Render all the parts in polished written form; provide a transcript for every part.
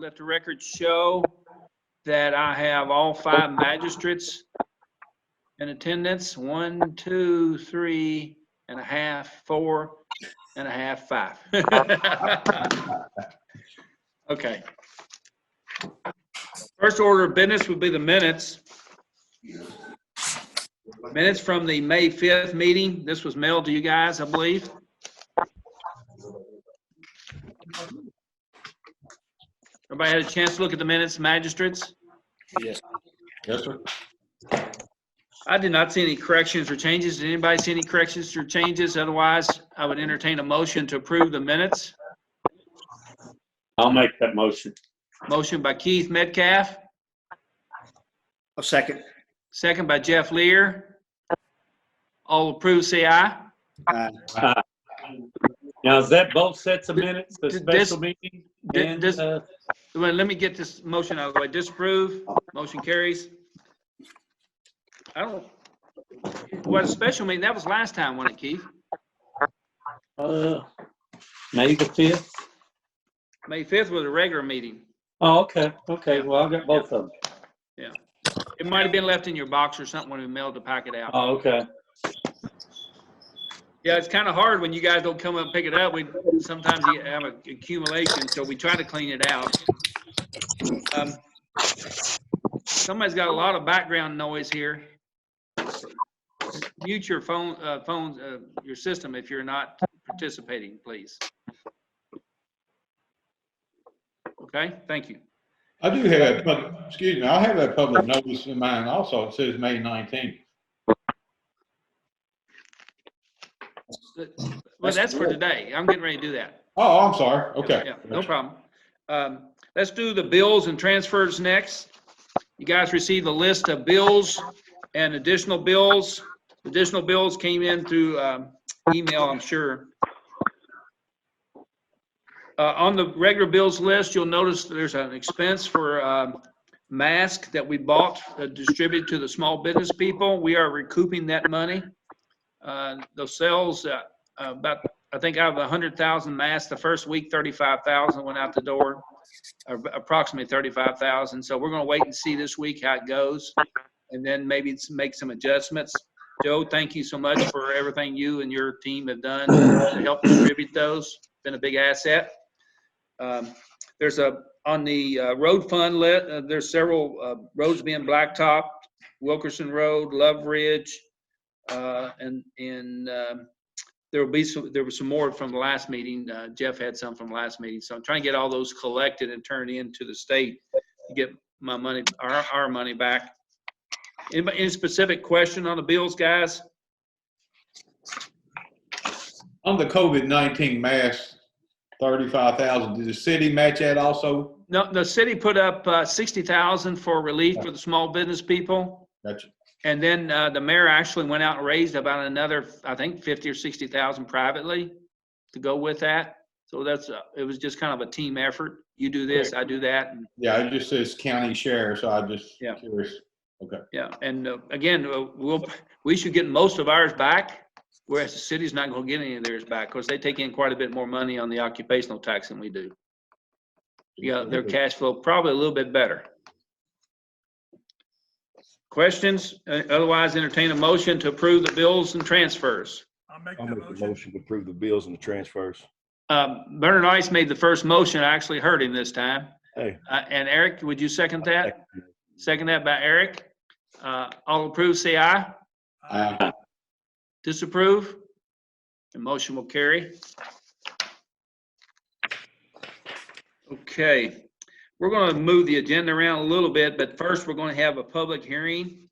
let the record show that I have all 5 magistrates in attendance. 1, 2, 3 and a half, 4 and a half, 5. Okay. First order of business would be the minutes. Minutes from the May 5th meeting. This was mailed to you guys, I believe. Everybody had a chance to look at the minutes, magistrates? Yes. Yes, sir. I did not see any corrections or changes. Did anybody see any corrections or changes? Otherwise, I would entertain a motion to approve the minutes. I'll make that motion. Motion by Keith Metcalf, A second. second by Jeff Lear. All approve, say aye. Now, is that both sets of minutes, the This- special meeting? And, this- Well, let me get this motion out of the way. Disapprove, motion carries. I don't, what a special meeting, that was last time, wasn't it, Keith? May the 5th? May 5th was a regular meeting. Oh, okay. Okay. Well, I got both of them. It might have been left in your box or something when we mailed the packet out. Oh, okay. Yeah, it's kind of hard when you guys don't come up and pick it up. Sometimes you have an accumulation, so we try to clean it out. Somebody's got a lot of background noise here. Mute your your system if you're not participating, please. Okay, thank you. I do have, excuse me, I have a public notice in mine also. It says May 19th. Well, that's for today. I'm getting ready to do that. Oh, I'm sorry. Okay. Yeah, no problem. Let's do the bills and transfers next. You guys received a list of bills and additional bills. Additional bills came in through email, I'm sure. On the regular bills list, you'll notice there's an expense for masks that we bought, distributed to the small business people. We are recouping that money. Those sales, about, I think out of 100,000 masks, the first week, 35,000 went out the door, approximately 35,000. So we're going to wait and see this week how it goes, and then maybe make some adjustments. Joe, thank you so much for everything you and your team have done to help distribute those. Been a big asset. There's on the road fund list, there's several roads being blacktopped: Wilkerson Road, Love Ridge, and there was some more from the last meeting. Jeff had some from last meeting, so I'm trying to get all those collected and turned into the state to get my money, our money back. Any specific question on the bills, guys? On the COVID-19 mask, 35,000. Did the city match that also? No, the city put up 60,000 for relief for the small business people. Gotcha. And then the mayor actually went out and raised about another, I think, 50 or 60,000 privately to go with that. So it was just kind of a team effort. You do this, I do that. And, Yeah, it just says county share, so I just curious. Okay. yeah, and again, we should get most of ours back, whereas the city's not going to get any of theirs back because they take in quite a bit more money on the occupational tax than we do. Yeah, their cash flow probably a little bit better. Questions? Otherwise, entertain a motion to approve the bills and transfers. I'll make the motion to approve the bills and the transfers. Bernard Ice made the first motion. I actually heard him this time. Hey. And Eric, would you second that? Second that by Eric. All approve, say aye. Disapprove? The motion will carry. Okay. We're going to move the agenda around a little bit, but first we're going to have a public hearing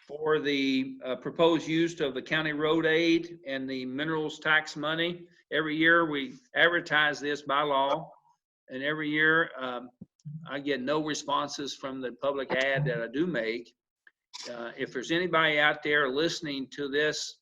for the proposed use of the county road aid and the minerals tax money. Every year we advertise this by law, and every year I get no responses from the public ad that I do make. If there's anybody out there listening to this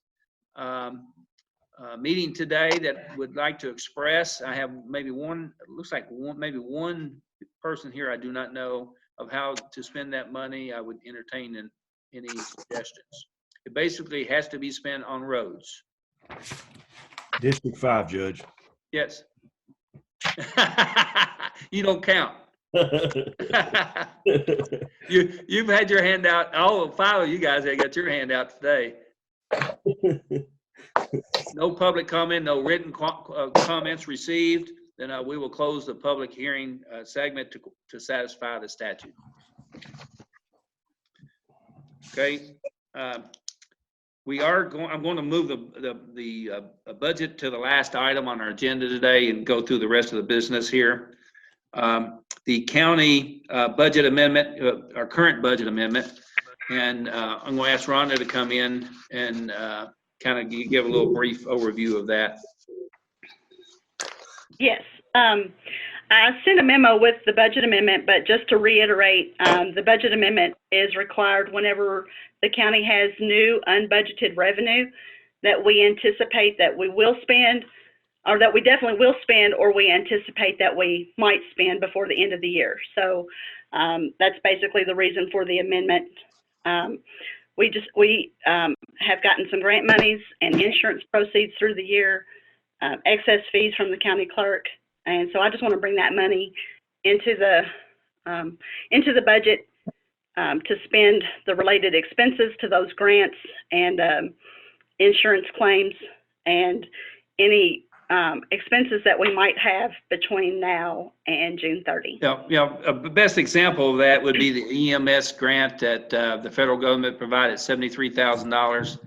meeting today that would like to express, I have maybe one, it looks like maybe one person here I do not know of how to spend that money. I would entertain any suggestions. It basically has to be spent on roads. District 5, Judge. Yes. You don't count. You've had your hand out. All 5 of you guys have got your hand out today. No public comment, no written comments received. Then we will close the public hearing segment to satisfy the statute. Okay. We are going. I'm going to move the budget to the last item on our agenda today and go through the rest of the business here. The county budget amendment, our current budget amendment, and I'm going to ask Rhonda to come in and kind of give a little brief overview of that. Yes. I sent a memo with the budget amendment, but just to reiterate, the budget amendment is required whenever the county has new unbudgeted revenue that we anticipate that we will spend, or that we definitely will spend, or we anticipate that we might spend before the end of the year. So that's basically the reason for the amendment. We have gotten some grant monies and insurance proceeds through the year, excess fees from the county clerk. And so I just want to bring that money into the budget to spend the related expenses to those grants and insurance claims and any expenses that we might have between now and June 30. The best example of that would be the EMS grant that the federal government provided, $73,000.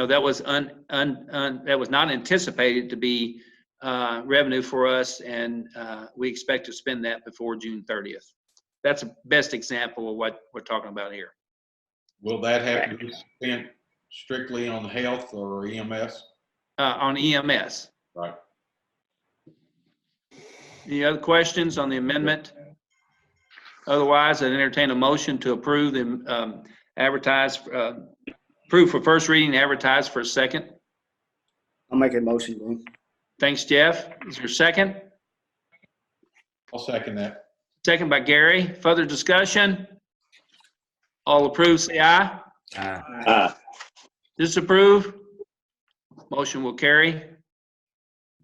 That was that was not anticipated to be revenue for us, and we expect to spend that before June 30th. That's the best example of what we're talking about here. Will that have to be spent strictly on health or EMS? On EMS. Right. Any other questions on the amendment? Otherwise, I'd entertain a motion to approve the approve for first reading, advertise for a second. I'll make a motion, Dean. Thanks, Jeff. Is there a second? I'll second that. Second by Gary. Further discussion? All approve, say aye. Aye. Disapprove? Motion will carry.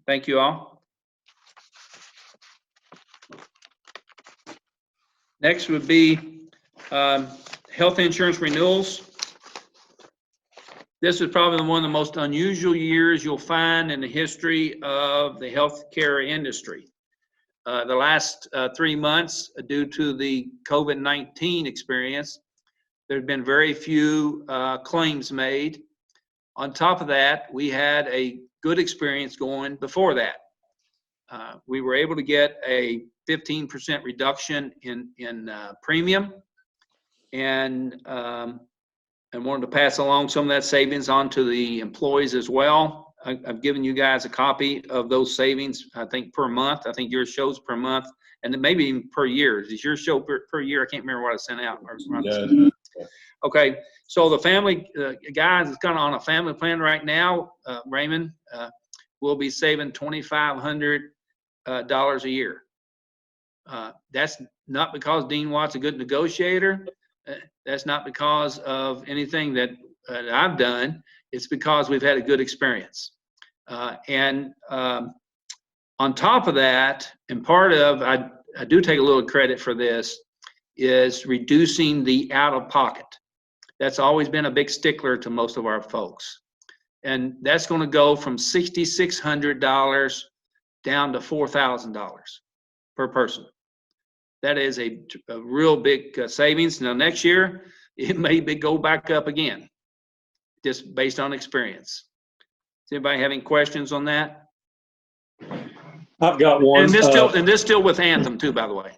Thank you all. Next would be health insurance renewals. This is probably one of the most unusual years you'll find in the history of the healthcare industry. The last 3 months, due to the COVID-19 experience, there have been very few claims made. On top of that, we had a good experience going before that. We were able to get a 15% reduction in premium, and wanted to pass along some of that savings on to the employees as well. I've given you guys a copy of those savings, I think per month. I think yours shows per month, and then maybe even per year. Does yours show per year? I can't remember what I sent out. Yeah. Okay, so the family guy that's kind of on a family plan right now, Raymond, will be saving $2,500 a year. That's not because Dean Watt's a good negotiator. That's not because of anything that I've done. It's because we've had a good experience. And on top of that, and part of, I do take a little credit for this, is reducing the out-of-pocket. That's always been a big stickler to most of our folks. And that's going to go from $6,600 down to $4,000 per person. That is a real big savings. Now, next year, it may go back up again, just based on experience. Does anybody have any questions on that? I've got one. And this still with Anthem too, by the way.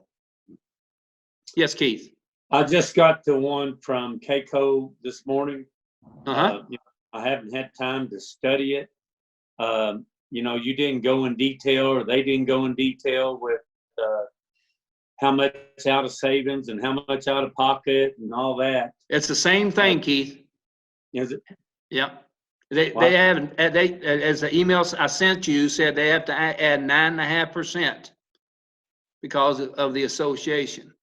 Yes, Keith. I just got the one from KCO this morning. Uh-huh. I haven't had time to study it. You didn't go in detail, or they didn't go in detail with how much out of savings and how much out of pocket and all that. It's the same thing, Keith. Is it? Yeah. They haven't, as the emails I sent you said, they have to add 9.5% because of the association.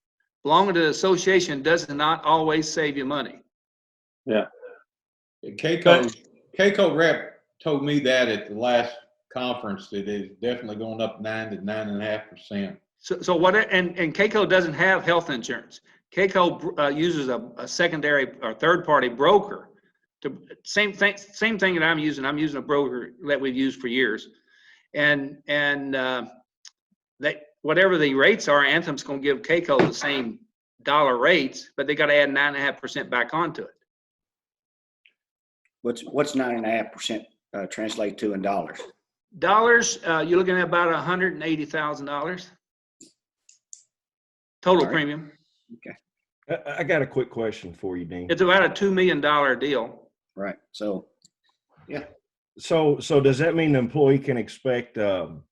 Belonging to the association does not always save you money. Yeah. KCO rep told me that at the last conference that is definitely going up 9 to 9.5%. So what, and KCO doesn't have health insurance. KCO uses a secondary or third-party broker. Same thing that I'm using. I'm using a broker that we've used for years. And whatever the rates are, Anthem's going to give KCO the same dollar rates, but they got to add 9.5% back onto it. What's 9.5% translate to in dollars? Dollars, you're looking at about $180,000 total All right. premium. I got a quick question for you, Dean. It's about a $2 million deal. Right. So, So does that mean the employee can expect lower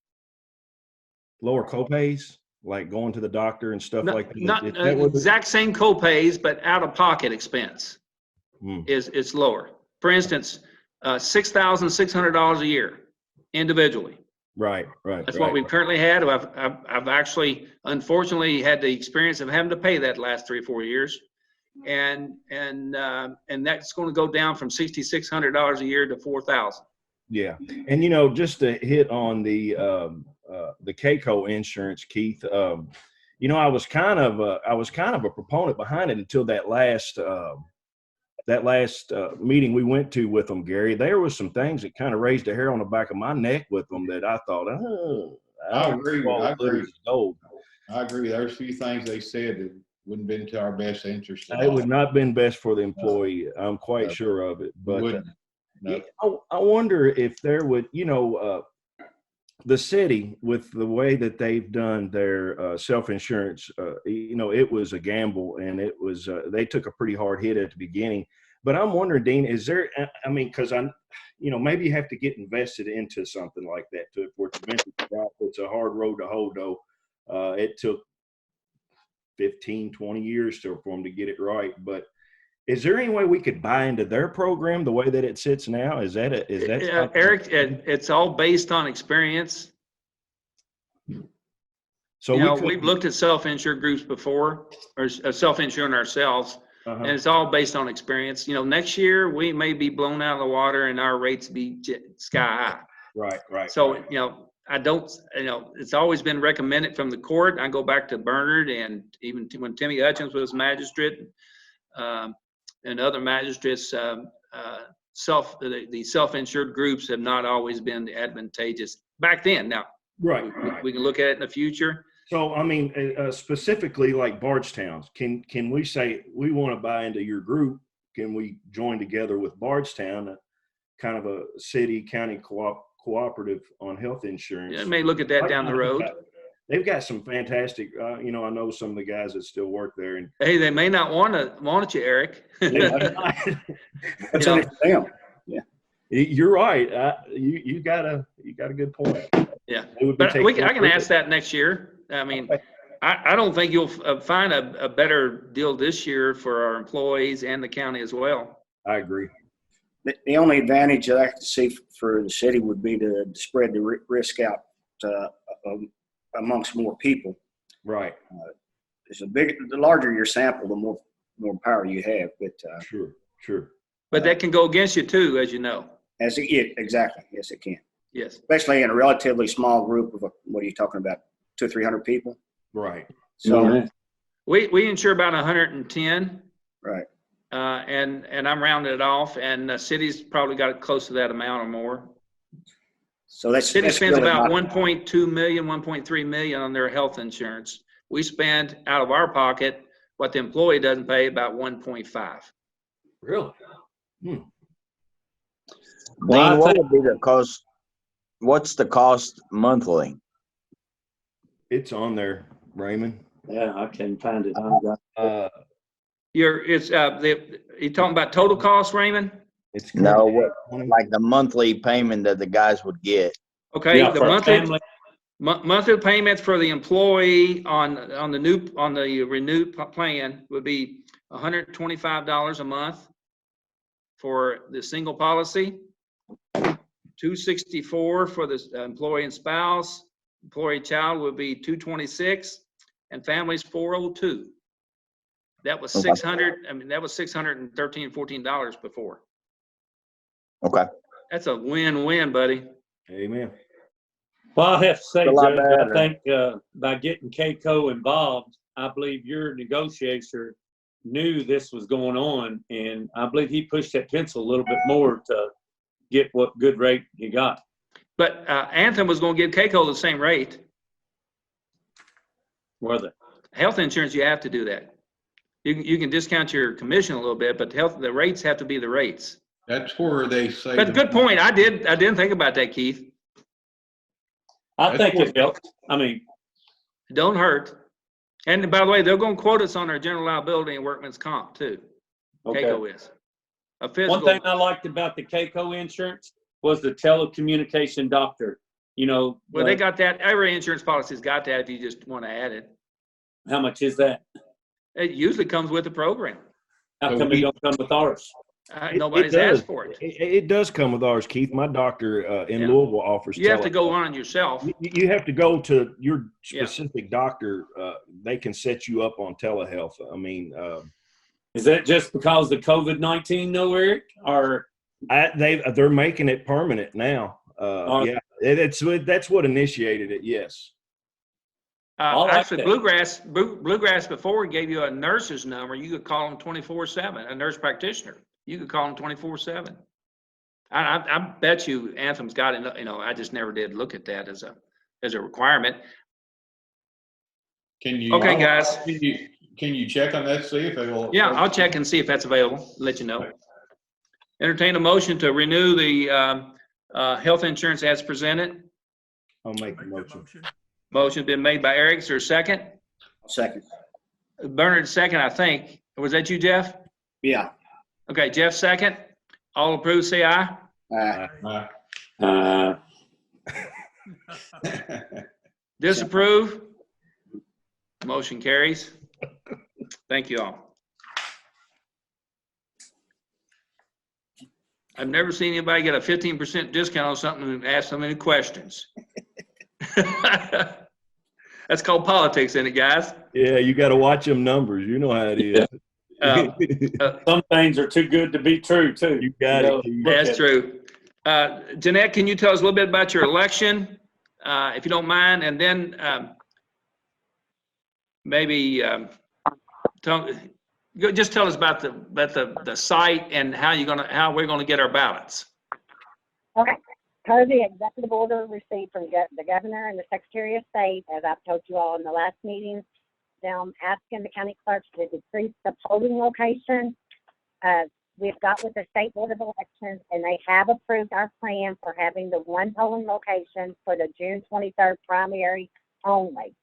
copays, like going to the doctor and stuff like that? Not Is that what it- exact same copays, but out-of-pocket expense is lower. For instance, $6,600 a year individually. Right. That's what we've currently had. I've actually, unfortunately, had the experience of having to pay that last 3 or 4 years, and that's going to go down from $6,600 a year to $4,000. Yeah, and just to hit on the KCO insurance, Keith. I was kind of a proponent behind it until that last meeting we went to with them, Gary. There was some things that kind of raised the hair on the back of my neck with them that I thought, I agree. Gold. I agree. There's a few things they said that wouldn't been to our best interest. It would not have been best for the employee. I'm quite sure of it. But I wonder if there would, the city, with the way that they've done their self-insurance, it was a gamble, and it was they took a pretty hard hit at the beginning. But I'm wondering, Dean, is there? Because maybe you have to get invested into something like that for it to eventually drop. It's a hard road to hoe, though. It took 15, 20 years for them to get it right. But is there any way we could buy into their program the way that it sits now? Is that Eric? It's all based on experience. So we've looked at self-insured groups before, or self-insuring ourselves, and it's all based on experience. Next year we may be blown out of the water and our rates be sky high. Right. So I don't. It's always been recommended from the court. I go back to Bernard, and even when Timmy Hutchins was magistrate. And other magistrates, the self-insured groups have not always been advantageous back then. Now, right. We can look at it in the future. So, specifically like Bardstown's, can we say we want to buy into your group? Can we join together with Bardstown, kind of a city county cooperative on health insurance? Yeah, may look at that down the road. They've got some fantastic, I know some of the guys that still work there. And hey, they may not want you, Eric. What's in it for them? Yeah, you're right. You got a good point. Yeah, but I can ask that next year. I don't think you'll find a better deal this year for our employees and the county as well. I agree. The only advantage that I could see for the city would be to spread the risk out amongst more people. Right. The larger your sample, the more power you have. But sure. But that can go against you too, as you know. Exactly. Yes, it can. Yes. Especially in a relatively small group of what are you talking about? 200 or 300 people. Right. So we insure about 110. Right. And I'm rounding it off, and the city's probably got it close to that amount or more. So that's city spends really about 1.2 million, 1.3 million on their health insurance. We spend out of our pocket what the employee doesn't pay, about 1.5. Really? Dean, what would be the cost? What's the cost monthly? It's on there, Raymond. Yeah, I can't find it. You talking about total cost, Raymond? It's No, like the monthly payment that the guys would get. Okay, Yeah, the for a monthly family. monthly payments for the employee on the renewed plan would be $125 a month for the single policy, $264 for the employee and spouse. Employee child would be $226, and families $402. That was $600. That was $613, $14 before. Okay. That's a win-win, buddy. Amen. Well, I have to say, A lot Judge, I better. think by getting KCO involved, I believe your negotiator knew this was going on, and I believe he pushed that pencil a little bit more to get what good rate he got. But Anthem was going to give Keiko the same rate. Whether Health insurance, you have to do that. You can discount your commission a little bit, but the rates have to be the rates. That's where they say. But good point. I didn't think about that, Keith. I think it helped. I mean, It don't hurt. And by the way, they're going to quote us on our general liability and workman's comp too. okay. Keiko is. A One physical. thing I liked about the KCO insurance was the telecommunication doctor. You know, Well, they got that. Every insurance policy's got that if you just want to add it. how much is that? It usually comes with the program. How So come it don't come with ours? Nobody's does. asked for it. It does come with ours, Keith. My doctor in Yeah. Louisville offers. You have to go on it yourself. You have to go to your Yeah. specific doctor. They can set you up on telehealth. I mean, Is that just because of COVID-19, though, Eric? Or they're making it permanent now. Yeah, that's what initiated it. Yes. I like Actually, that. Bluegrass before gave you a nurse's number. You could call them 24/7, a nurse practitioner. You could call them 24/7. I bet you Anthem's got it. You know, I just never did look at that as a requirement. Can you? Okay, guys. Can you check on that, see if they will? Yeah, I'll check and see if that's available. Let you know. Entertain a motion to renew the health insurance as presented. I'll make the motion. Motion's been made by Eric. Is there a second? Second. Bernard, second, I think. Was that you, Jeff? Yeah. Okay, Jeff, second. All approved, say aye. Disapprove? Motion carries. Thank you all. I've never seen anybody get a 15% discount on something and ask so many questions. That's called politics, isn't it, guys? Yeah, you got to watch them numbers. You know how it is. Some things are too good to be true, too. You got it, Keith. That's true. Jeanette, can you tell us a little bit about your election, if you don't mind? And then maybe just tell us about the site and how we're gonna get our ballots. Okay. Per the executive order received from the governor and the secretary of state, as I've told you all in the last meeting, I'm asking the county clerks to decrease the polling location. We've got with the state board of elections, and they have approved our plan for having the one polling location for the June 23rd primary only.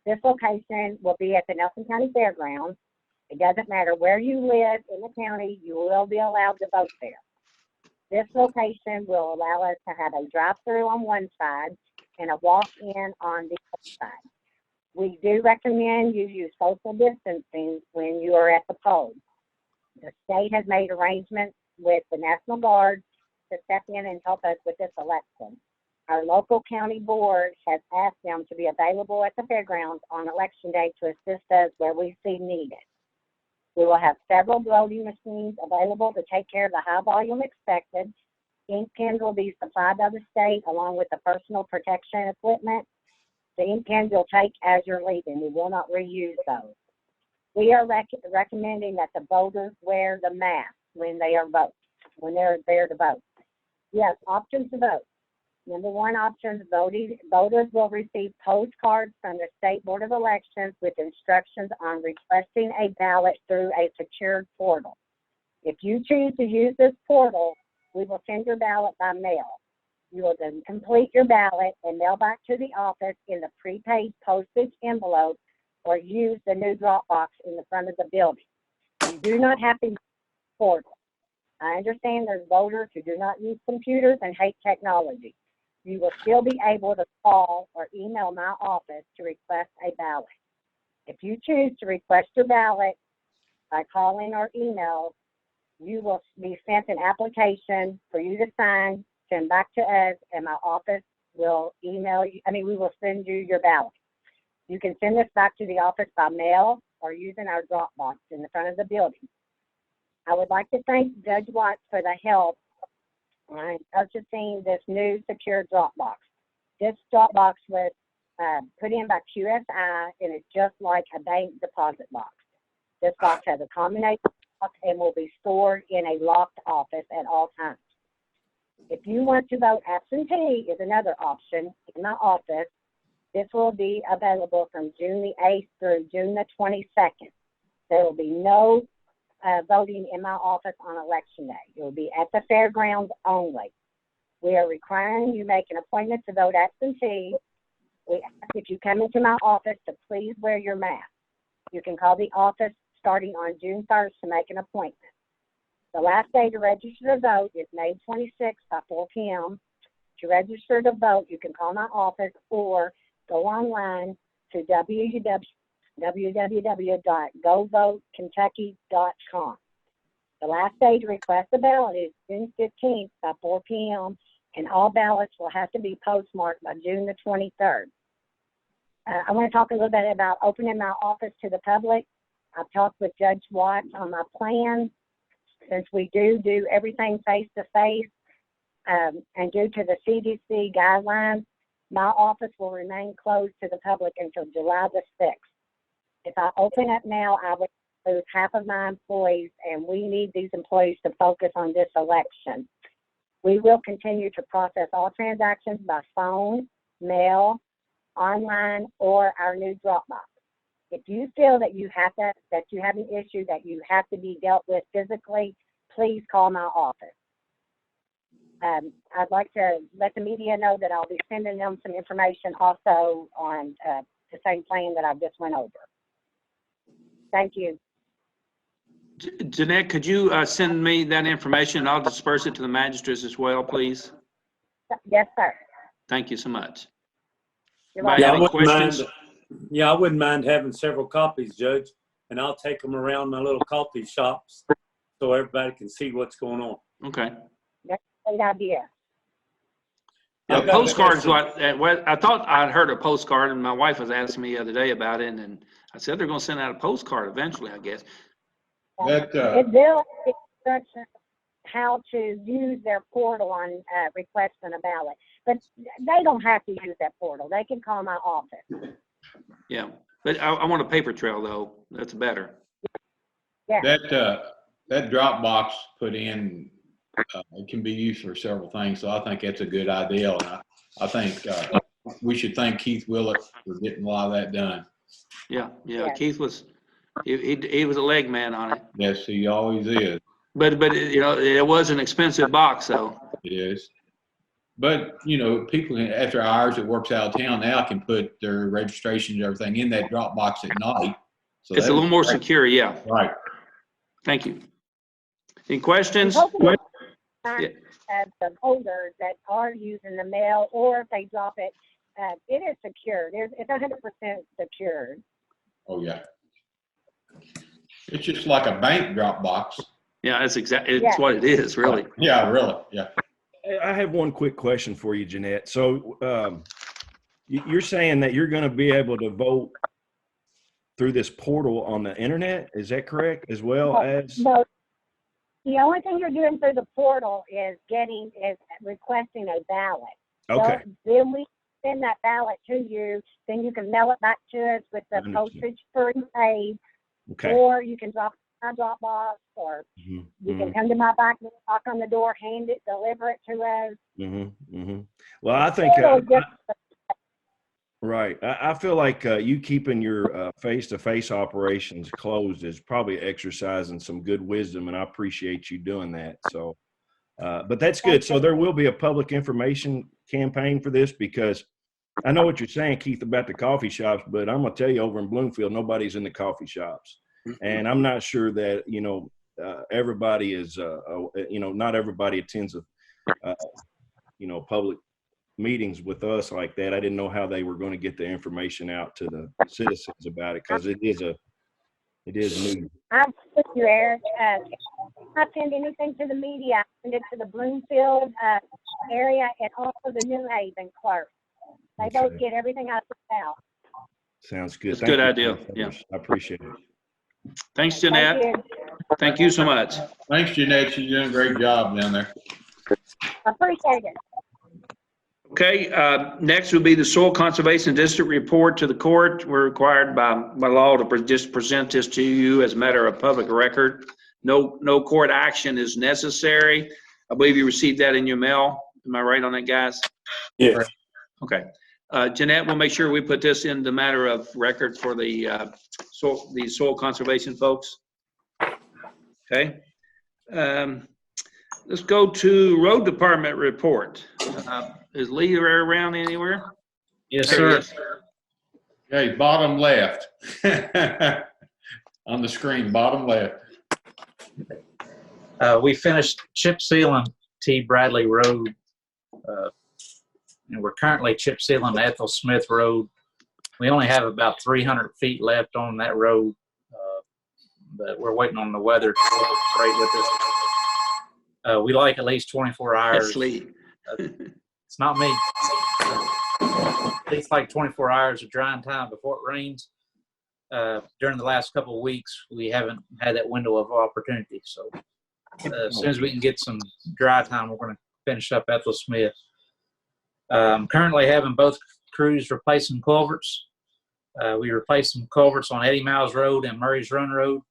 This location will be at the Nelson County Fairgrounds. It doesn't matter where you live in the county, you will be allowed to vote there. This location will allow us to have a drive-through on one side and a walk-in on the other side. We do recommend you use social distancing when you are at the polls. The state has made arrangements with the National Guard to step in and help us with this election. Our local county board has asked them to be available at the fairgrounds on election day to assist us where we see needed. We will have several voting machines available to take care of the high volume expected. Ink pens will be supplied by the state along with the personal protection equipment. The ink pens you'll take as you're leaving. We will not reuse those. We are recommending that the voters wear the mask when they're there to vote. Yes, options to vote. Number one option, voters will receive postcards from the State Board of Elections with instructions on requesting a ballot through a secured portal. If you choose to use this portal, we will send your ballot by mail. You will then complete your ballot and mail back to the office in the prepaid postage envelope or use the new drop box in the front of the building. You do not have to use the portal. I understand there's voters who do not use computers and hate technology. You will still be able to call or email my office to request a ballot. If you choose to request your ballot by calling or email, you will be sent an application for you to sign, send back to us, and my office will email you. We will send you your ballot. You can send this back to the office by mail or using our drop box in the front of the building. I would like to thank Judge Watts for the help on purchasing this new secure drop box. This drop box was put in by QSI, and it's just like a bank deposit box. This box has a combination lock and will be stored in a locked office at all times. If you want to vote absentee is another option in my office. This will be available from June the 8th through June the 22nd. There will be no voting in my office on election day. It will be at the fairgrounds only. We are requiring you make an appointment to vote absentee. We ask if you come into my office to please wear your mask. You can call the office starting on June 1st to make an appointment. The last day to register to vote is May 26th by 4 p.m. To register to vote, you can call my office or go online to www.govotekentucky.com. The last day to request a ballot is June 15th by 4 p.m., and all ballots will have to be postmarked by June the 23rd. I want to talk a little bit about opening my office to the public. I've talked with Judge Watts on my plan. Since we do everything face-to-face, and due to the CDC guidelines, my office will remain closed to the public until July the 6th. If I open up now, I would lose half of my employees, and we need these employees to focus on this election. We will continue to process all transactions by phone, mail, online, or our new Dropbox. If you feel that you have an issue that you have to be dealt with physically, please call my office. I'd like to let the media know that I'll be sending them some information also on the same plan that I just went over. Thank you. Jeanette, could you send me that information and I'll disperse it to the magistrates as well, please? Yes, sir. Thank you so much. You're Anybody welcome. have any questions? I wouldn't mind having several copies, Judge, and I'll take them around my little coffee shops so everybody can see what's going on. Okay. That's a great idea. Yeah, I've got postcards, a I thought I'd heard a postcard, and my wife was asking me the other day about it, and I said they're going to send out a postcard eventually, I guess. That, It will instruction how to use their portal on requesting a ballot, but they don't have to use that portal. They can call my office. Yeah, but I want a paper trail, though. That's better. Yeah. that drop box put in, it can be used for several things. So I think that's a good idea. And I think we should thank Keith Willett for getting a lot of that done. Yeah. Yeah. Keith was, he was a leg man on it. Yes, he always is. But it was an expensive box, though. It is. But, people can, after hours that works out of town now can put their registrations and everything in that drop box at night. So It's a little more secure, yeah. Right. Thank you. Any questions? Hopefully, Yeah. the voters that are using the mail, or if they drop it, it is secured. It's 100% secured. Oh, yeah. It's just like a bank drop box. Yeah, it's Yeah. what it is, really. Yeah, really. Yeah. I have one quick question for you, Jeanette. So you're saying that you're going to be able to vote through this portal on the internet. Is that correct? As well as? No, the only thing you're doing through the portal is requesting a ballot. Okay. So then we send that ballot to you. Then you can mail it back to us with the Understood. postage prepaid, Okay. or you can drop it in my Dropbox, or you can come to my back, knock on the door, hand it, deliver it to us. Well, I think, Portal just- right. I feel like you keeping your face-to-face operations closed is probably exercising some good wisdom, and I appreciate you doing that. So, but that's good. So there will be a public information campaign for this, because I know what you're saying, Keith, about the coffee shops, but I'm going to tell you, over in Bloomfield, nobody's in the coffee shops. And I'm not sure that, everybody is, not everybody attends, public meetings with us like that. I didn't know how they were going to get the information out to the citizens about it, because it is new. I'm with you, Eric. If I send anything to the media, I send it to the Bloomfield area and also the New Haven clerk. They both Okay. get everything I send out. Sounds good. It's a Thank good you, idea. Commissioners. I appreciate it. Thanks, Thank Jeanette. you. Thank you so much. Thanks, Jeanette. You're doing a great job down there. I appreciate it. Okay, next would be the Soil Conservation District report to the court. We're required by law to just present this to you as a matter of public record. No court action is necessary. I believe you received that in your mail. Am I right on that, guys? Yes. Okay. Jeanette, we'll make sure we put this in the matter of record for the soil conservation folks. Okay. Let's go to road department report. Is Lee around anywhere? Yes, There he sir. is. Okay, bottom left. On the screen, bottom left. We finished chip sealing T. Bradley Road, and we're currently chip sealing Ethel Smith Road. We only have about 300 feet left on that road, but we're waiting on the weather to cooperate with us. We like at least 24 hours. That's Lee. It's not me. At least like 24 hours of drying time before it rains. During the last couple of weeks, we haven't had that window of opportunity. So as soon as we can get some dry time, we're going to finish up Ethel Smith. Currently having both crews replace some culverts. We replaced some culverts on Eddie Miles Road and Murray's Run Road,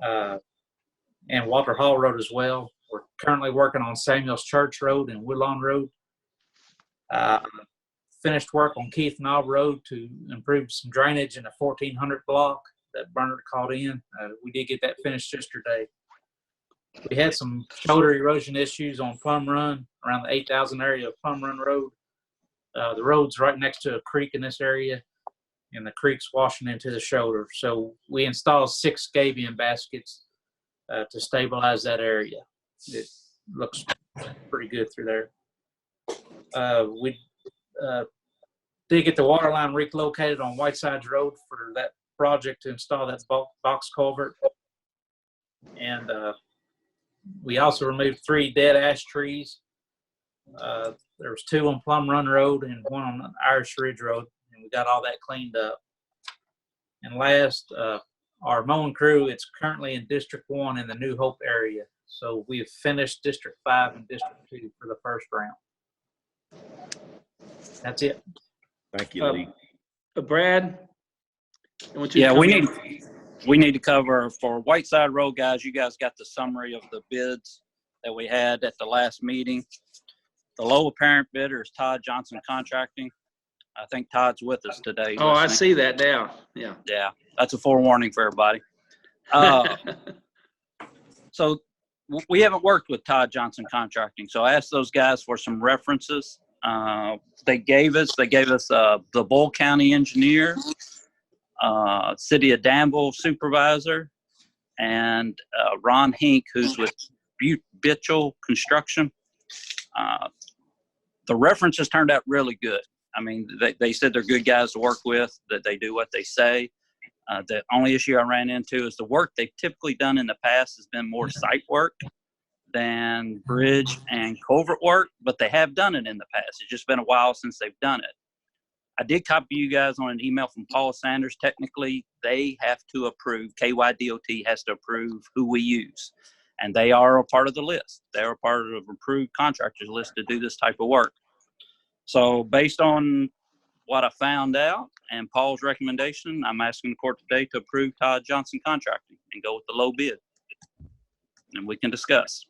and Walter Hall Road as well. We're currently working on Samuel's Church Road and Woodlawn Road. Finished work on Keith Knob Road to improve some drainage in the 1400 block that Bernard called in. We did get that finished yesterday. We had some shoulder erosion issues on Plum Run, around the 8,000 area of Plum Run Road. The road's right next to a creek in this area, and the creek's washing into the shoulder. So we installed 6 scabion baskets to stabilize that area. It looks pretty good through there. We did get the water line relocated on Whitesides Road for that project to install that box culvert. And we also removed 3 dead ash trees. There was 2 on Plum Run Road and 1 on Irish Ridge Road, and we got all that cleaned up. And last, our mowing crew, it's currently in District 1 in the New Hope area. So we have finished District 5 and District 2 for the first round. That's it. Thank you, Lee. Brad? I want you to Yeah, come we need to cover for Whiteside Road, guys. You guys got the summary of the bids that we had at the last meeting. The low apparent bidder is Todd Johnson Contracting. I think Todd's with us today. Oh, I listening. see that now. Yeah. Yeah, that's a forewarning for everybody. So we haven't worked with Todd Johnson Contracting, so I asked those guys for some references. They gave us the Bull County engineer, City of Danville supervisor, and Ron Hink, who's with Bitchell Construction. The references turned out really good. I mean, they said they're good guys to work with, that they do what they say. The only issue I ran into is the work they've typically done in the past has been more site work than bridge and culvert work, but they have done it in the past. It's just been a while since they've done it. I did copy you guys on an email from Paula Sanders. Technically, they have to approve, KYDOT has to approve who we use. And they are a part of the list. They're a part of approved contractors list to do this type of work. So based on what I found out and Paul's recommendation, I'm asking the court today to approve Todd Johnson Contracting and go with the low bid. And we can discuss.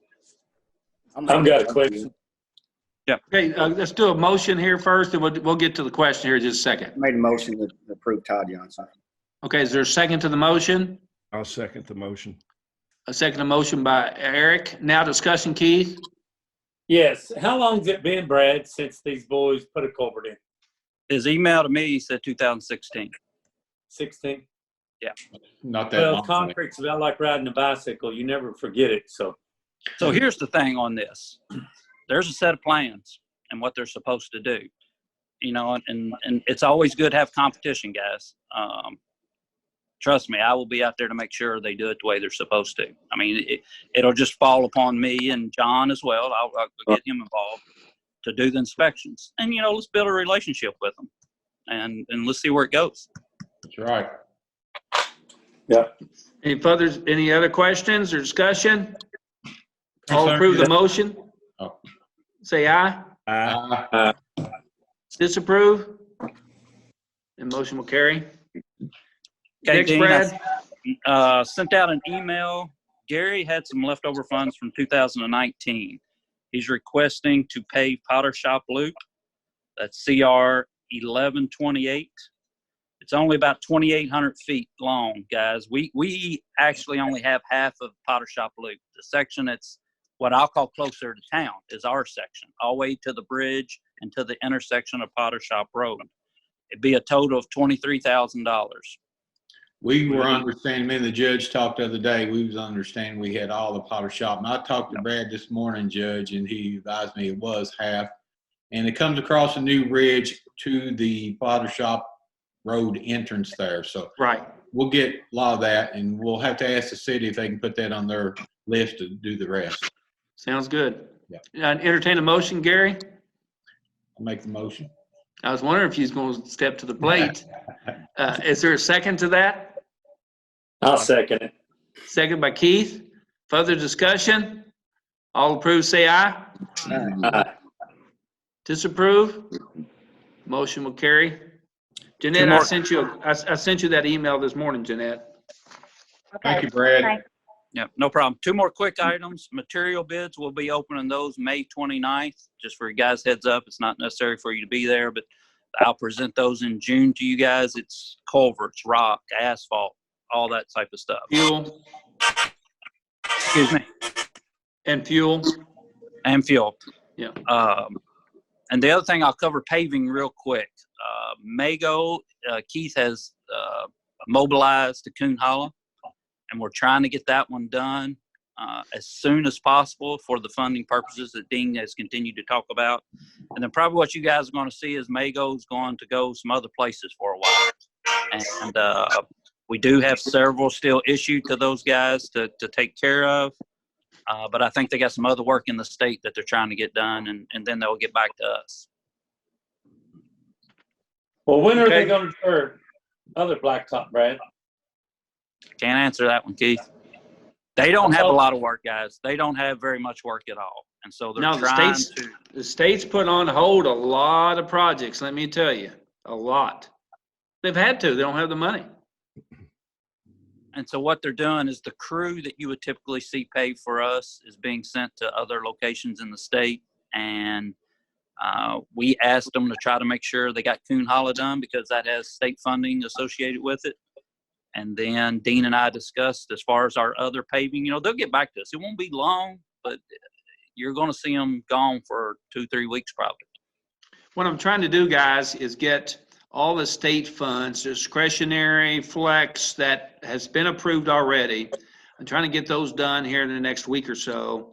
I've got a question. Yeah. Okay, let's do a motion here first, and we'll get to the question here in just a second. I made a motion to approve Todd Johnson. Okay, is there a second to the motion? I'll second the motion. A second to motion by Eric. Now discussion, Keith. Yes. How long's it been, Brad, since these boys put a culvert in? His email to me said 2016. 16? Yeah. Not that Well, long. concrete's about like riding a bicycle. You never forget it. So Here's the thing on this. There's a set of plans and what they're supposed to do. You know, and it's always good to have competition, guys. Trust me, I will be out there to make sure they do it the way they're supposed to. I mean, it'll just fall upon me and John as well. I'll get him involved to do the inspections. And, you know, let's build a relationship with them. And let's see where it goes. That's right. yeah. Any other questions or discussion? All approve the motion? Oh. Say aye. Disapprove? And motion will carry. Okay, Next, Dean, Brad. sent out an email. Gary had some leftover funds from 2019. He's requesting to pave Potter Shop Loop. That's CR 1128. It's only about 2,800 feet long, guys. We actually only have half of Potter Shop Loop. The section that's what I'll call closer to town is our section, all the way to the bridge and to the intersection of Potter Shop Road. It'd be a total of $23,000. We were understanding, me and the judge talked the other day, we was understanding we had all the Potter Shop. And I talked to Brad this morning, Judge, and he advised me it was half. And it comes across a new ridge to the Potter Shop Road entrance there. So Right. we'll get a lot of that, and we'll have to ask the city if they can put that on their list to do the rest. Sounds good. Yeah. Entertain a motion, Gary? I'll make the motion. I was wondering if he's going to step to the plate. Is there a second to that? I'll second it. Second by Keith. Further discussion? All approve, say aye. Disapprove? Motion will carry. Jeanette, I sent you that email this morning, Jeanette. Thank you, Brad. Okay. Yep, no problem. Two more quick items. Material bids, we'll be opening those May 29th. Just for you guys heads up, it's not necessary for you to be there, but I'll present those in June to you guys. It's culverts, rock, asphalt, all that type of stuff. Fuel Excuse me. and fuel. And fuel. Yeah. And the other thing, I'll cover paving real quick. Mago, Keith has mobilized to Coon Hollow, and we're trying to get that one done as soon as possible for the funding purposes that Dean has continued to talk about. And then probably what you guys are going to see is Mago's going to go some other places for a while. And we do have several still issued to those guys to take care of. But I think they got some other work in the state that they're trying to get done, and then they'll get back to us. Well, when are Okay. they going to start other blacktop, Brad? Can't answer that one, Keith. They don't have a lot of work, guys. They don't have very much work at all. And so they're No, trying to. the state's put on hold a lot of projects, let me tell you, a lot. They've had to, they don't have the money. And so what they're doing is the crew that you would typically see pay for us is being sent to other locations in the state. And we asked them to try to make sure they got Coon Hollow done because that has state funding associated with it. And then Dean and I discussed as far as our other paving, they'll get back to us. It won't be long, but you're going to see them gone for 2-3 weeks probably. What I'm trying to do, guys, is get all the state funds, discretionary flex that has been approved already. I'm trying to get those done here in the next week or so.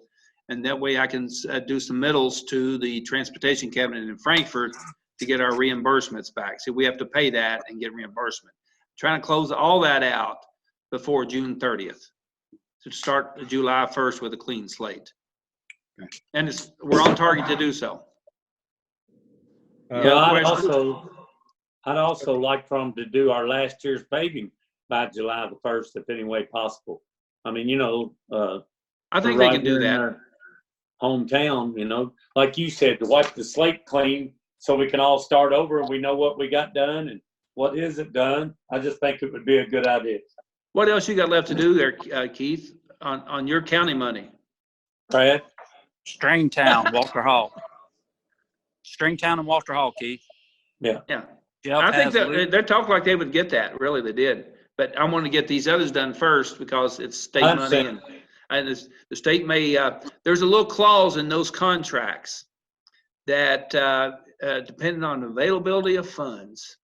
And that way I can do some middles to the transportation cabinet in Frankfurt to get our reimbursements back. So we have to pay that and get reimbursement. Trying to close all that out before June 30th. To start July 1st with a clean slate. Okay. And we're on target to do so. Well, I'd also like for them to do our last year's paving by July the 1st, if any way possible. I mean, I think they can do that. Our hometown, like you said, to wipe the slate clean so we can all start over and we know what we got done and what isn't done. I just think it would be a good idea. What else you got left to do there, Keith, on your county money? Brad? Stringtown, Walter Hall. Stringtown and Walter Hall, Keith. Yeah. Jeff I think has they talked like they would get that. Really, they did. But I want to get these others done first because it's state money. And the state may, there's a little clause in those contracts that depending on availability of funds,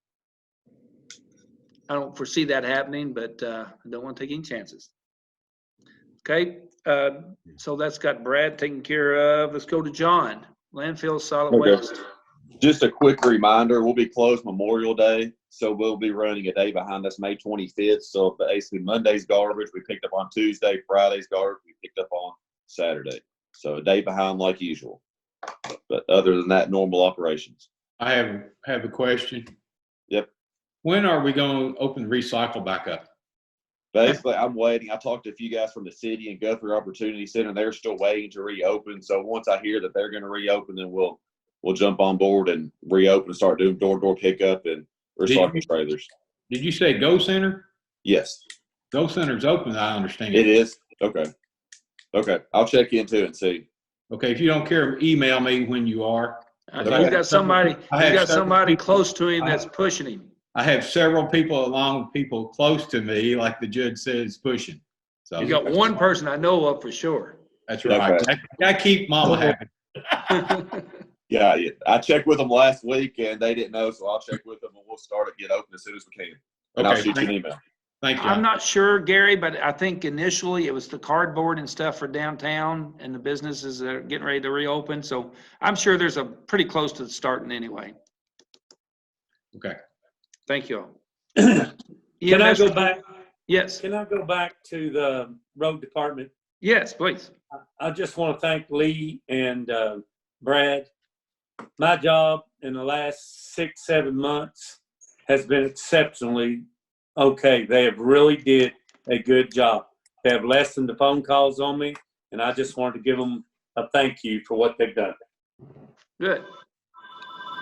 I don't foresee that happening, but I don't want to take any chances. Okay, so that's got Brad taken care of. Let's go to John. Landfill solid waste. Just a quick reminder, we'll be closed Memorial Day, so we'll be running a day behind us May 25th. So basically Monday's garbage we picked up on Tuesday, Friday's garbage we picked up on Saturday. So a day behind like usual. But other than that, normal operations. I have a question. Yep. When are we going to open the recycle back up? Basically, I'm waiting. I talked to a few guys from the city and Guthrie Opportunity Center. They're still waiting to reopen. So once I hear that they're going to reopen, then we'll we'll jump on board and reopen and start doing door-to-door pickup and recycling trailers. Did you say Go Center? Yes, Go Center's open, I understand. it is. Okay. I'll check into it and see. Okay, if you don't care, email me when you are. He's got somebody close to him that's pushing him. I have several people close to me, like the judge says, pushing. So You got one person I know of for sure. That's right. Okay. I keep mama happy. Yeah, I checked with them last week and they didn't know, so I'll check with them and we'll start it, get open as soon as we can. And I'll shoot you an email. Thank you. I'm not sure, Gary, but I think initially it was the cardboard and stuff for downtown and the businesses that are getting ready to reopen. So I'm sure there's a pretty close to starting anyway. Okay. Thank you all. Can I go back? Yes. Can I go back to the road department? Yes, please. I just want to thank Lee and Brad. My job in the last 6-7 months has been exceptionally okay. They have really did a good job. They have lessened the phone calls on me, and I just wanted to give them a thank you for what they've done. Good.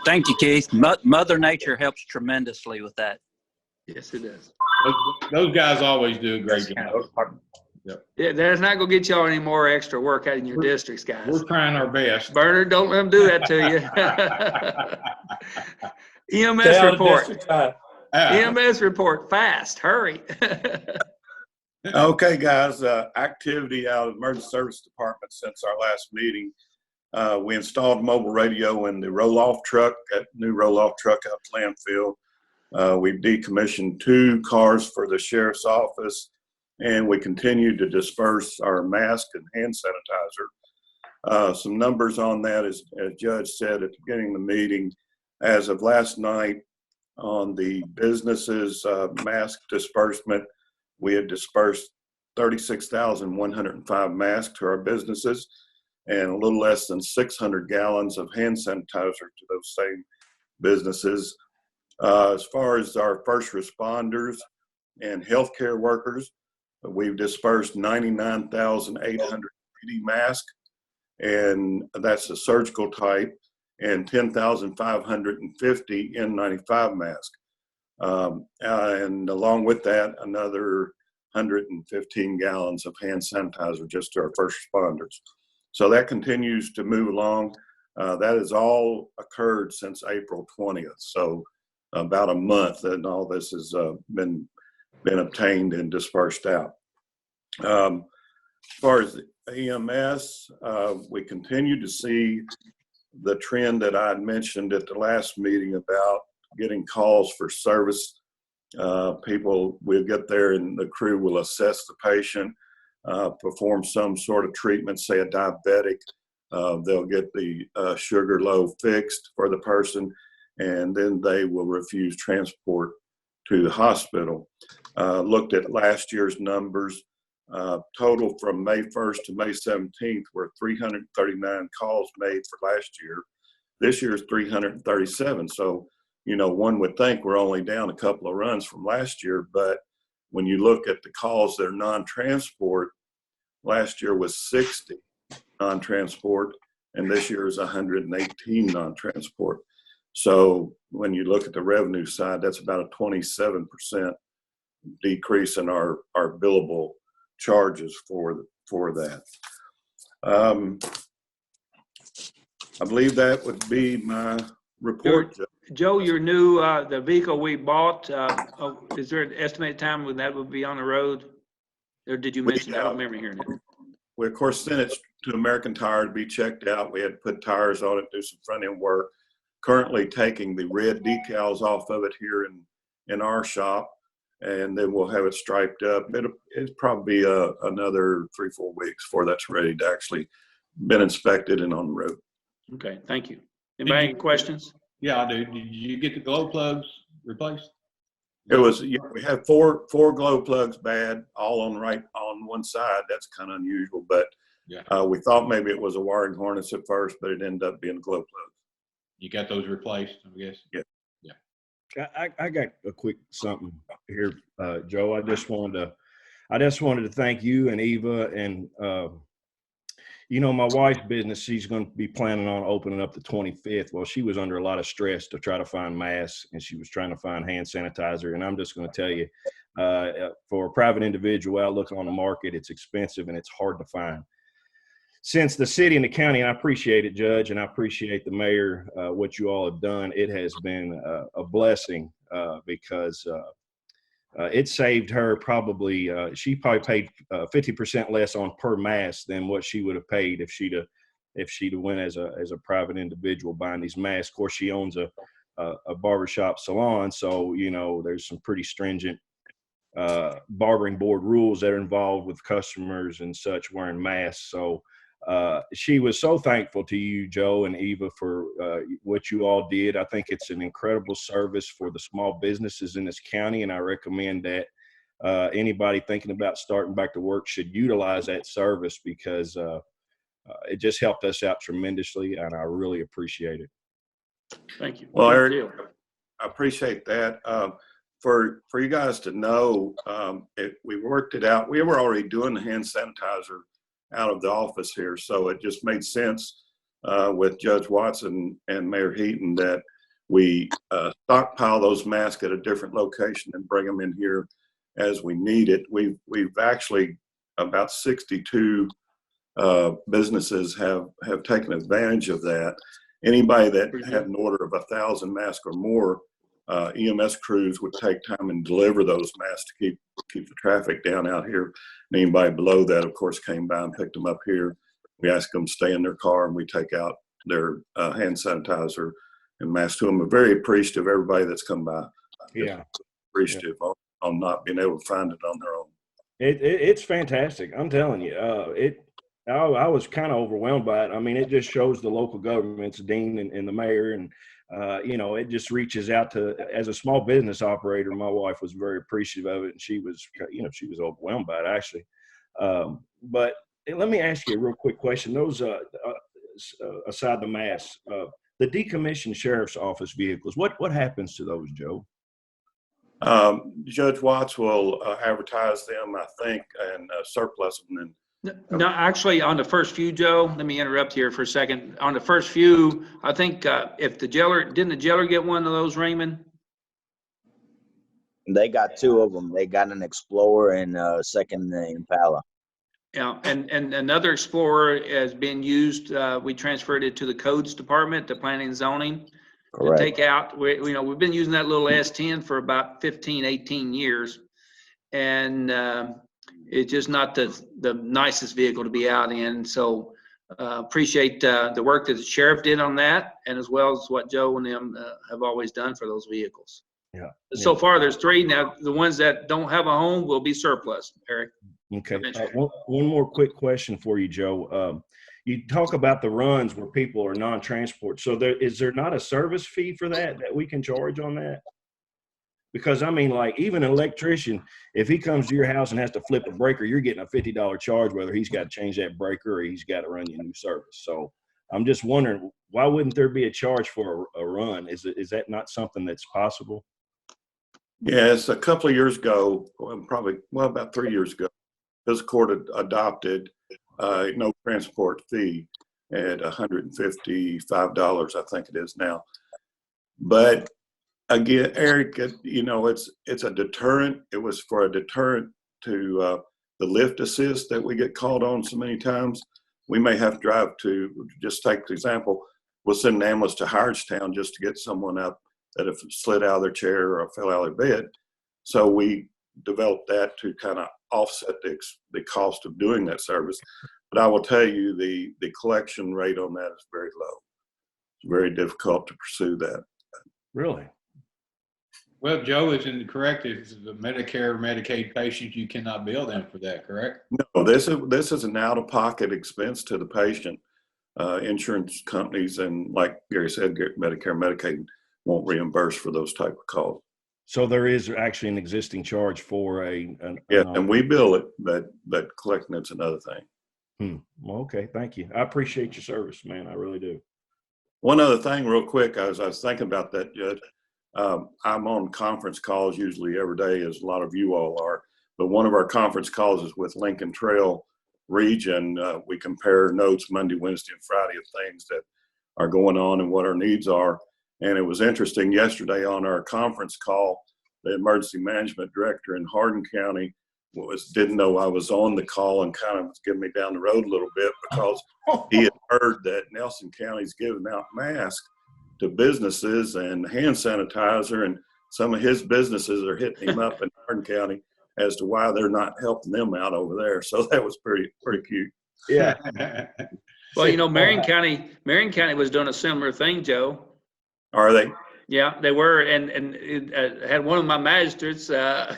Thank you, Keith. Mother Nature helps tremendously with that. Yes, it does. Those guys always do a great job. Yeah, that's not gonna get y'all any more extra work out in your districts, guys. We're trying our best. Bernard, don't let them do that to you. EMS report. EMS report, fast, hurry. Okay, guys, activity out of the emergency service department since our last meeting. We installed mobile radio in the roll-off truck, that new roll-off truck out of landfill. We've decommissioned 2 cars for the sheriff's office, and we continue to disperse our mask and hand sanitizer. Some numbers on that, as Judge said at the beginning of the meeting, as of last night on the businesses mask disbursement, we had dispersed 36,105 masks to our businesses and a little less than 600 gallons of hand sanitizer to those same businesses. As far as our first responders and healthcare workers, we've dispersed 99,880 masks, and that's the surgical type, and 10,550 N95 masks. And along with that, another 115 gallons of hand sanitizer just to our first responders. So that continues to move along. That has all occurred since April 20th. So about a month and all this has been obtained and dispersed out. As far as the EMS, we continue to see the trend that I had mentioned at the last meeting about getting calls for service. People will get there and the crew will assess the patient, perform some sort of treatment, say a diabetic. They'll get the sugar low fixed for the person, and then they will refuse transport to the hospital. Looked at last year's numbers. Total from May 1st to May 17th were 339 calls made for last year. This year's 337. So, you know, one would think we're only down a couple of runs from last year, but when you look at the calls that are non-transport, last year was 60 non-transport, and this year is 118 non-transport. So when you look at the revenue side, that's about a 27% decrease in our billable charges for that. I believe that would be my report. Joe, your new, the vehicle we bought, is there an estimated time when that would be on the road? Or did you mention that? I don't remember hearing it. We, of course, sent it to American Tire to be checked out. We had to put tires on it, do some front-end work. Currently taking the red decals off of it here in our shop, and then we'll have it striped up. It'll probably be another 3-4 weeks before that's ready to actually been inspected and on the road. Okay, thank you. Anybody any questions? Yeah, I do. Did you get the glow plugs replaced? It was, yeah, we had four glow plugs bad, all on one side. That's kind of unusual, but yeah, we thought maybe it was a wiring harness at first, but it ended up being a glow plug. You got those replaced, I guess? Yeah. I got a quick something here, Joe. I just wanted to thank you and Eva and you know, my wife's business, she's going to be planning on opening up the 25th. Well, she was under a lot of stress to try to find masks, and she was trying to find hand sanitizer. And I'm just going to tell you, for a private individual outlook on the market, it's expensive and it's hard to find. Since the city and the county, and I appreciate it, Judge, and I appreciate the mayor, what you all have done, it has been a blessing because it saved her probably, she probably paid 50% less on per mask than what she would have paid if she'd have went as a private individual buying these masks. Of course, she owns a barbershop salon, so, you know, there's some pretty stringent barbering board rules that are involved with customers and such wearing masks. So she was so thankful to you, Joe and Eva, for what you all did. I think it's an incredible service for the small businesses in this county, and I recommend that anybody thinking about starting back to work should utilize that service because it just helped us out tremendously, and I really appreciate it. Thank you. Well, Good Eric, deal. I appreciate that. For you guys to know, we worked it out. We were already doing the hand sanitizer out of the office here, so it just made sense with Judge Watson and Mayor Heaton that we stockpile those masks at a different location and bring them in here as we need it. We've actually about 62 businesses have taken advantage of that. Anybody that had an order of 1,000 masks or more, EMS crews would take time and deliver those masks to keep the traffic down out here. And anybody below that, of course, came by and picked them up here. We ask them to stay in their car, and we take out their hand sanitizer and mask to them. We're very appreciative of everybody that's come by. Yeah. Appreciative on not being able to find it on their own. It's fantastic. I'm telling you, I was kind of overwhelmed by it. I mean, it just shows the local governments, Dean and the mayor, and you know, it just reaches out to, as a small business operator, my wife was very appreciative of it, and she was overwhelmed by it actually. But let me ask you a real quick question. Those, aside the masks, the decommissioned sheriff's office vehicles, what happens to those, Joe? Judge Watts will advertise them, I think, and surplus them. No, actually, on the first few, Joe, let me interrupt here for a second. On the first few, I think if didn't the jailer get one of those, Raymond? They got two of them. They got an Explorer and a second Impala. Yeah, and another Explorer has been used. We transferred it to the codes department, to planning and zoning. Correct. To take out, we've been using that little S10 for about 15, 18 years. And it's just not the nicest vehicle to be out in. So appreciate the work that the sheriff did on that, and as well as what Joe and them have always done for those vehicles. Yeah. So far, there's 3. Now, the ones that don't have a home will be surplus, Eric. Okay. One more quick question for you, Joe. You talk about the runs where people are non-transport. So is there not a service fee for that we can charge on that? Because, I mean, like, even an electrician, if he comes to your house and has to flip a breaker, you're getting a $50 charge, whether he's got to change that breaker or he's got to run you a new service. So I'm just wondering, why wouldn't there be a charge for a run? Is that not something that's possible? Yes, a couple of years ago, about 3 years ago, this court adopted no transport fee at $155, I think it is now. But again, Eric, you know, it's a deterrent. It was for a deterrent to the lift assist that we get called on so many times. We may have to drive to, just take the example, we'll send an ambulance to Hardstown just to get someone up that have slid out of their chair or fell out of their bed. So we developed that to kind of offset the cost of doing that service. But I will tell you, the collection rate on that is very low. It's very difficult to pursue that. Really? Well, Joe, isn't correct? If the Medicare, Medicaid patients, you cannot bill them for that, correct? No, this is an out-of-pocket expense to the patient. Insurance companies and, like Gary said, Medicare, Medicaid won't reimburse for those type of calls. So there is actually an existing charge for and we bill it, but collecting it's another thing. Well, okay, thank you. I appreciate your service, man. I really do. One other thing, real quick, I was thinking about that, Judge. I'm on conference calls usually every day, as a lot of you all are. But one of our conference calls is with Lincoln Trail region. We compare notes Monday, Wednesday, and Friday of things that are going on and what our needs are. And it was interesting yesterday on our conference call, the emergency management director in Hardin County didn't know I was on the call and kind of was giving me down the road a little bit because he had heard that Nelson County's giving out masks to businesses and hand sanitizer, and some of his businesses are hitting him up in Hardin County as to why they're not helping them out over there. So that was pretty cute. Yeah. Well, you know, Marion County was doing a similar thing, Joe. Are they? Yeah, they were, and had one of my magistrates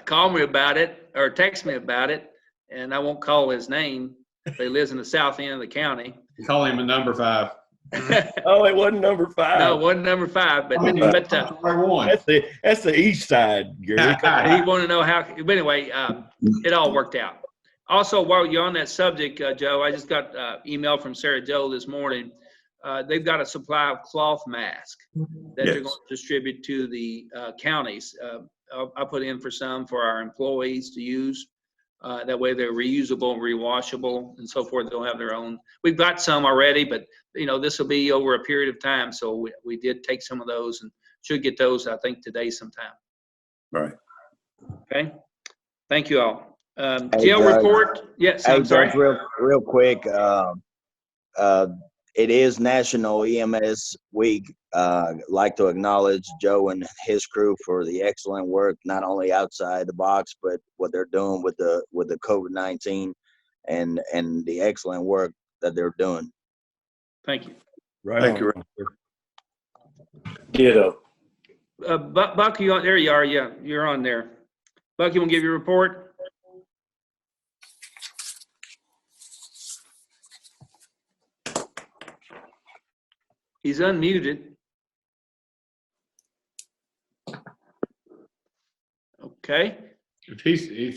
call me about it or text me about it, and I won't call his name. But he lives in the south end of the county. Call him a number 5. Oh, it wasn't number 5. No, it wasn't number 5, but That's the east side, Gary. he wanted to know how. But anyway, it all worked out. Also, while you're on that subject, Joe, I just got email from Sarah Joe this morning. They've got a supply of cloth masks that they're going to distribute to the counties. I put in for some for our employees to use. That way they're reusable, rewashable, and so forth. They'll have their own. We've got some already, but you know, this will be over a period of time. So we did take some of those and should get those, I think, today sometime. Right. Okay. Thank you all. Hey, jail Judge. report. Yes, Hey, I'm sorry. Judge, real quick. It is National EMS Week. Like to acknowledge Joe and his crew for the excellent work, not only outside the box, but what they're doing with the COVID-19 and the excellent work that they're doing. Thank you. Right. Thank you. Ditto. Buck, there you are. Yeah, you're on there. Buck, you want to give your report? He's unmuted. Okay. If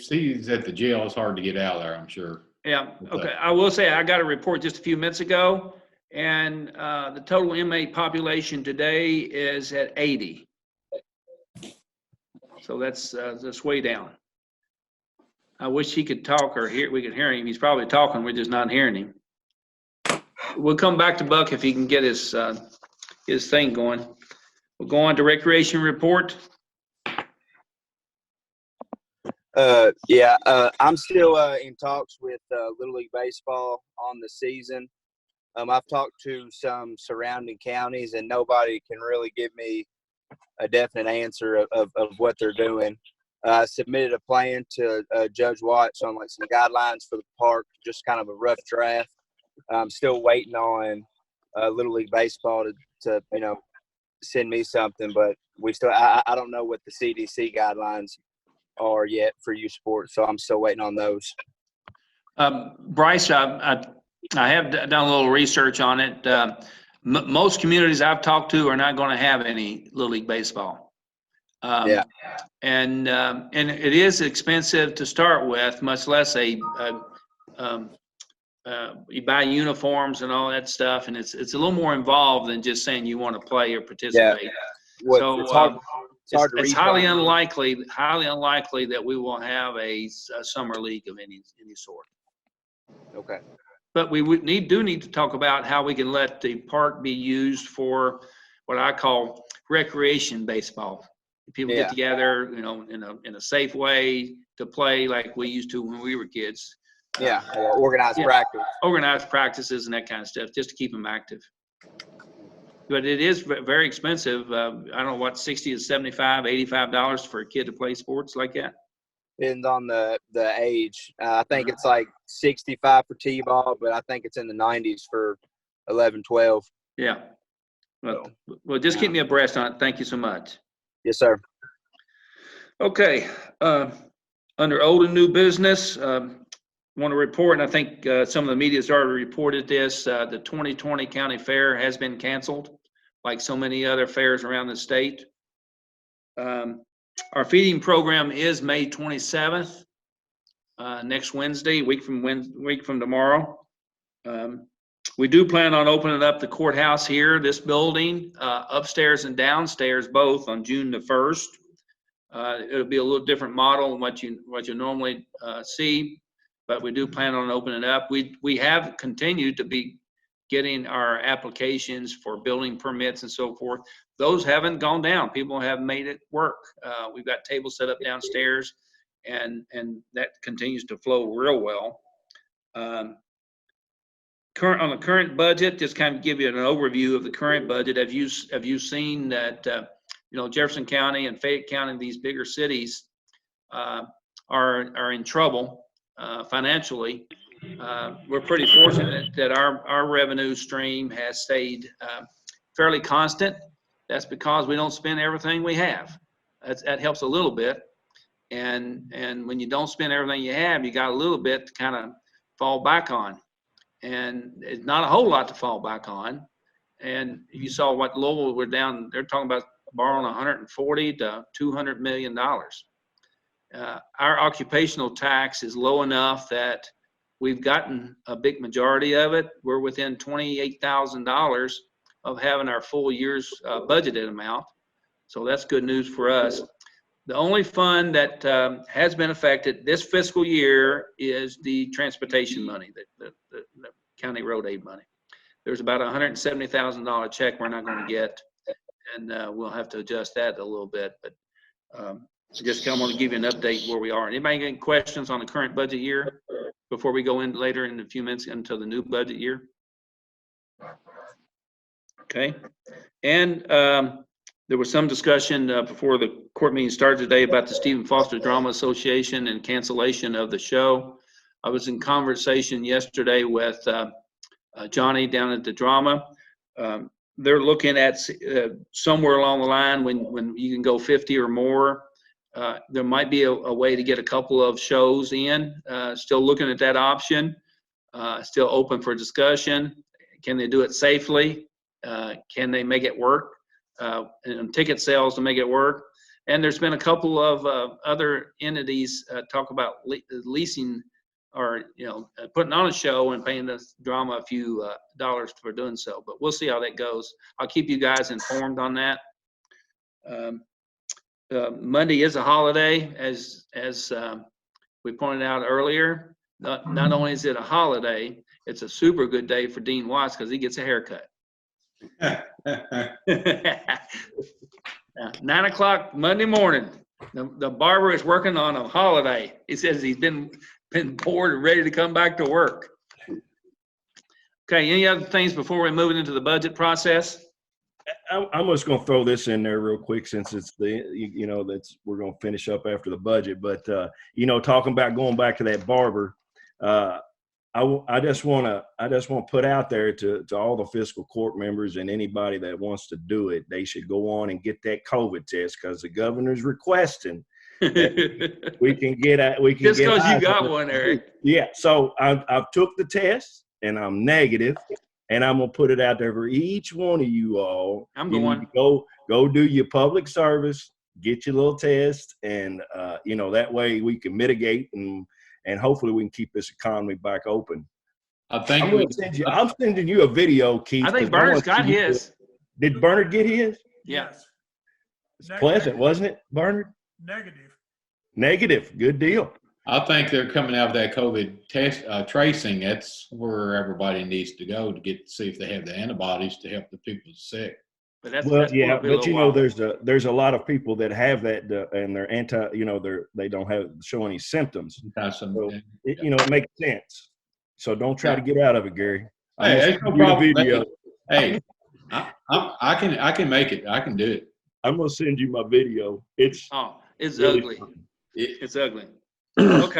he's at the jail, it's hard to get out of there, I'm sure. Yeah. Okay. I will say I got a report just a few minutes ago, and the total inmate population today is at 80. So that's way down. I wish he could talk or we could hear him. He's probably talking. We're just not hearing him. We'll come back to Buck if he can get his thing going. We'll go on to recreation report. I'm still in talks with Little League Baseball on the season. I've talked to some surrounding counties, and nobody can really give me a definite answer of what they're doing. I submitted a plan to Judge Watts on like some guidelines for the park, just kind of a rough draft. I'm still waiting on Little League Baseball to send me something, but I don't know what the CDC guidelines are yet for youth sports, so I'm still waiting on those. Bryce, I have done a little research on it. Most communities I've talked to are not going to have any Little League Baseball. And it is expensive to start with, much less you buy uniforms and all that stuff, and it's a little more involved than just saying you want to play or participate. So it's highly unlikely that we will have a summer league of any sort. Okay. But we do need to talk about how we can let the park be used for what I call recreation baseball. People get together, in a safe way to play like we used to when we were kids. Organized practice. Organized practices and that kind of stuff, just to keep them active. But it is very expensive. I don't know what, $60 to $75, $85 for a kid to play sports like that. Depends on the age. I think it's like 65 for T-ball, but I think it's in the 90s for 11, 12. Yeah. Well, just keep me abreast on it. Thank you so much. Yes, sir. Okay. Under old and new business, want to report, and I think some of the media has already reported this, the 2020 county fair has been canceled, like so many other fairs around the state. Our feeding program is May 27th, next Wednesday, week from tomorrow. We do plan on opening up the courthouse here, this building, upstairs and downstairs, both on June the 1st. It'll be a little different model than what you normally see. but we do plan on opening up. We have continued to be getting our applications for building permits and so forth. Those haven't gone down. People have made it work. We've got tables set up downstairs, and that continues to flow real well. On the current budget, just kind of give you an overview of the current budget. Have you seen that Jefferson County and Fayette County, these bigger cities, are in trouble financially? We're pretty fortunate that our revenue stream has stayed fairly constant. That's because we don't spend everything we have. That helps a little bit. And when you don't spend everything you have, you got a little bit to kind of fall back on. And it's not a whole lot to fall back on. And you saw what Lowell were down, they're talking about borrowing $140 to $200 million. Our occupational tax is low enough that we've gotten a big majority of it. We're within $28,000 of having our full year's budgeted amount. So that's good news for us. The only fund that has been affected this fiscal year is the transportation money, the county road aid money. There's about a $170,000 check we're not going to get, and we'll have to adjust that a little bit. But just kind of want to give you an update where we are. Anybody got any questions on the current budget year before we go in later in a few minutes into the new budget year? Okay. And there was some discussion before the court meeting started today about the Stephen Foster Drama Association and cancellation of the show. I was in conversation yesterday with Johnny down at the drama. They're looking at somewhere along the line when you can go 50 or more. There might be a way to get a couple of shows in. Still looking at that option. Still open for discussion. Can they do it safely? Can they make it work? And ticket sales to make it work. And there's been a couple of other entities talk about leasing or putting on a show and paying the drama a few dollars for doing so. But we'll see how that goes. I'll keep you guys informed on that. Monday is a holiday, as we pointed out earlier. Not only is it a holiday, it's a super good day for Dean Watts because he gets a haircut. 9 o'clock Monday morning. The barber is working on a holiday. He says he's been bored and ready to come back to work. Okay, any other things before we move into the budget process? I'm just going to throw this in there real quick since it's that's we're going to finish up after the budget. But talking about going back to that barber, I just want to put out there to all the fiscal court members and anybody that wants to do it, they should go on and get that COVID test because the governor's requesting that we can get just because you got one, Eric. Yeah. So I've took the test and I'm negative, and I'm gonna put it out there for each one of you all. I'm going. Go do your public service, get your little test, and that way we can mitigate and hopefully we can keep this economy back open. I think I'm sending you a video, Keith. I think Bernard's got his. Did Bernard get his? Yes. It's pleasant, wasn't it, Bernard? Negative. Good deal. I think they're coming out of that COVID test tracing. That's where everybody needs to go to see if they have the antibodies to help the people sick. But there's a lot of people that have that and they're they don't show any symptoms. So it makes sense. So don't try to get out of it, Gary. Hey, no problem. Hey, I can make it. I can do it. I'm gonna send you my video. It's really ugly. It's ugly. Okay.